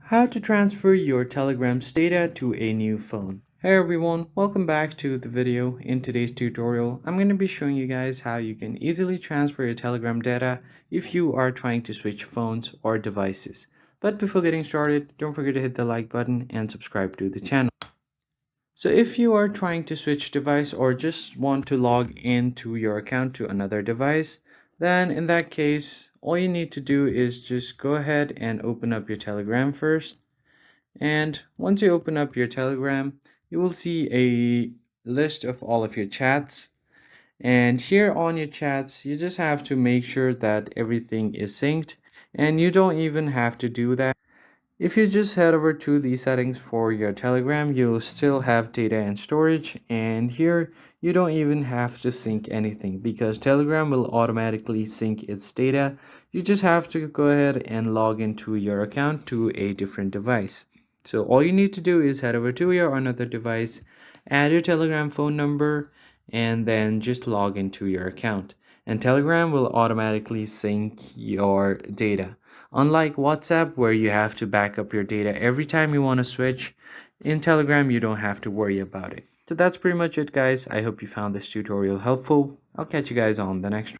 How to transfer your Telegram's data to a new phone. Hey everyone, welcome back to the video. In today's tutorial, I'm going to be showing you guys how you can easily transfer your Telegram data if you are trying to switch phones or devices. But before getting started, don't forget to hit the like button and subscribe to the channel. So if you are trying to switch device or just want to log into your account to another device, then in that case, all you need to do is just go ahead and open up your Telegram first. And once you open up your Telegram, you will see a list of all of your chats. And here on your chats, you just have to make sure that everything is synced. And you don't even have to do that. If you just head over to the settings for your Telegram, you'll still have data and storage. And here, you don't even have to sync anything because Telegram will automatically sync its data. You just have to go ahead and log into your account to a different device. So all you need to do is head over to your another device, add your Telegram phone number, and then just log into your account. And Telegram will automatically sync your data. Unlike WhatsApp, where you have to back up your data every time you want to switch, in Telegram, you don't have to worry about it. So that's pretty much it, guys. I hope you found this tutorial helpful. I'll catch you guys on the next one.